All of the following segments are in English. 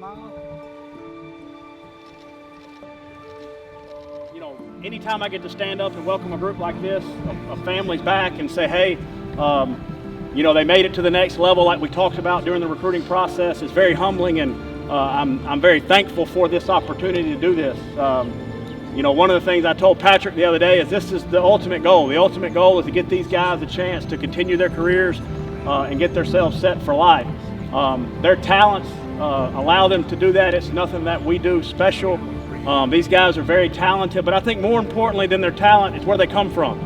smile. You know, anytime I get to stand up and welcome a group like this, a family's back, and say, hey, you know, they made it to the next level like we talked about during the recruiting process, is very humbling, and I'm very thankful for this opportunity to do this. You know, one of the things I told Patrick the other day is this is the ultimate goal. The ultimate goal is to get these guys a chance to continue their careers and get themselves set for life. Their talents allow them to do that. It's nothing that we do special. These guys are very talented, but I think more importantly than their talent is where they come from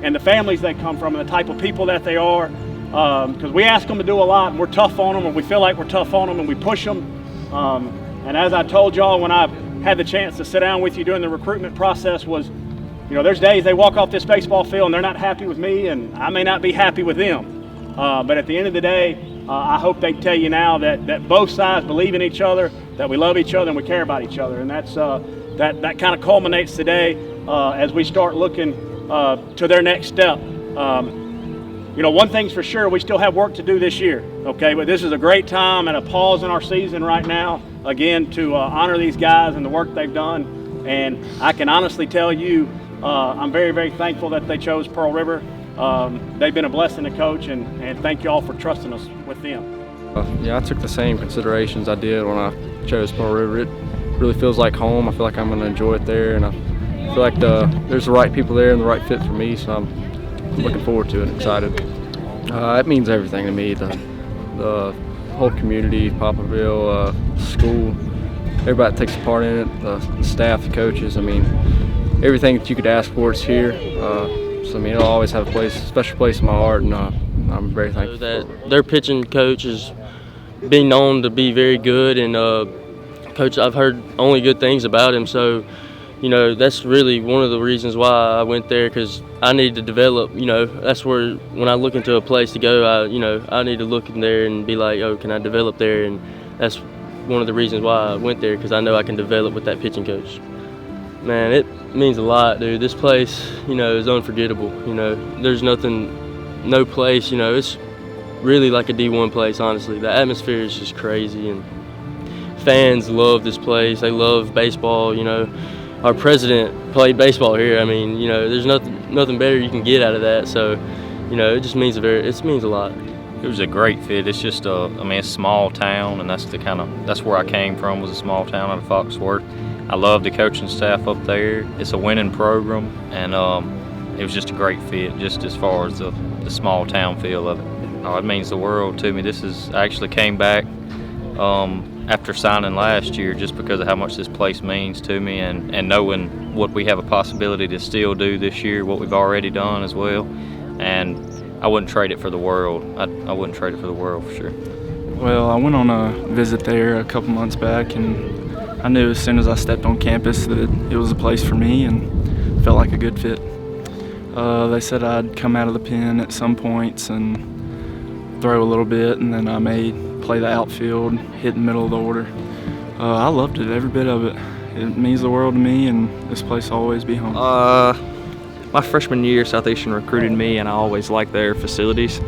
and the families they come from and the type of people that they are. Because we ask them to do a lot, and we're tough on them, and we feel like we're tough on them, and we push them. And as I told y'all when I had the chance to sit down with you during the recruitment process, was, you know, there's days they walk off this baseball field and they're not happy with me, and I may not be happy with them. But at the end of the day, I hope they tell you now that both sides believe in each other, that we love each other, and we care about each other. And that's that kind of culminates today as we start looking to their next step. You know, one thing's for sure, we still have work to do this year, okay? But this is a great time and a pause in our season right now, again, to honor these guys and the work they've done. And I can honestly tell you, I'm very, very thankful that they chose Pearl River. They've been a blessing to coach, and thank you all for trusting us with them. Yeah, I took the same considerations I did when I chose Pearl River. It really feels like home. I feel like I'm going to enjoy it there, and I feel like there's the right people there and the right fit for me, so I'm looking forward to it, excited. It means everything to me, the whole community, Poplarville, school, everybody that takes part in it, the staff, the coaches. I mean, everything that you could ask for is here. So I mean, it'll always have a special place in my heart, and I'm very thankful. That their pitching coach is being known to be very good, and coach, I've heard only good things about him. So, you know, that's really one of the reasons why I went there, because I need to develop. You know, that's where when I look into a place to go, I need to look in there and be like, oh, can I develop there? And that's one of the reasons why I went there, because I know I can develop with that pitching coach. Man, it means a lot, dude. This place, you know, is unforgettable. You know, there's no place, you know, it's really like a D1 place, honestly. The atmosphere is just crazy, and fans love this place. They love baseball, you know. Our president played baseball here. I mean, you know, there's nothing better you can get out of that. So, you know, it just means it means a lot. It was a great fit. It's just I mean, it's a small town, and that's where I came from, was a small town out of Foxworth. I love the coaching staff up there. It's a winning program, and it was just a great fit, just as far as the small town feel of it. Oh, it means the world to me. I actually came back after signing last year, just because of how much this place means to me, and knowing what we have a possibility to still do this year, what we've already done as well. And I wouldn't trade it for the world. I wouldn't trade it for the world for sure. Well, I went on a visit there a couple months back, and I knew as soon as I stepped on campus that it was a place for me and felt like a good fit. They said I'd come out of the pen at some points and throw a little bit, and then I may play the outfield, hit the middle of the order. I loved it, every bit of it. It means the world to me, and this place will always be home. My freshman year, Southeastern recruited me, and I always liked their facilities.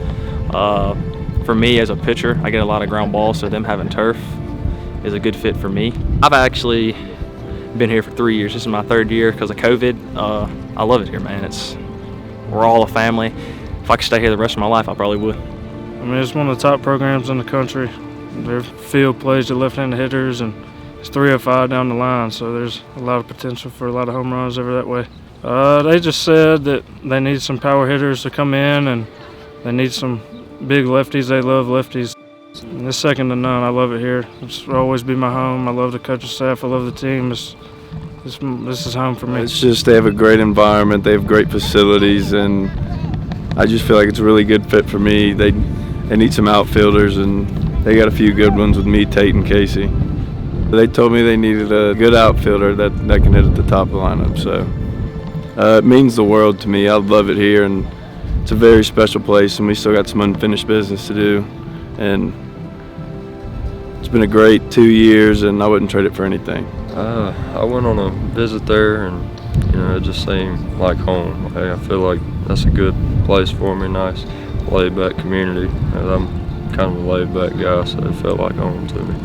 For me as a pitcher, I get a lot of ground balls, so them having turf is a good fit for me. I've actually been here for 3 years. This is my third year because of COVID. I love it here, man. We're all a family. If I could stay here the rest of my life, I probably would. I mean, it's one of the top programs in the country. Their field plays to left-handed hitters, and it's 305 down the line, so there's a lot of potential for a lot of home runs over that way. They just said that they need some power hitters to come in, and they need some big lefties. They love lefties. And it's second to none. I love it here. It'll always be my home. I love the coaching staff. I love the team. This is home for me. It's just they have a great environment. They have great facilities, and I just feel like it's a really good fit for me. They need some outfielders, and they got a few good ones with me, Tate, and Casey. They told me they needed a good outfielder that can hit at the top of the lineup. So it means the world to me. I love it here, and it's a very special place, and we still got some unfinished business to do. And it's been a great 2 years, and I wouldn't trade it for anything. I went on a visit there, and you know, it just seemed like home. Hey, I feel like that's a good place for me, nice laid-back community. And I'm kind of a laid-back guy, so it felt like home to me.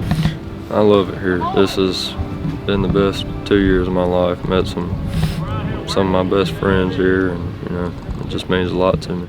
I love it here. This has been the best 2 years of my life. Met some of my best friends here, and it just means a lot to me.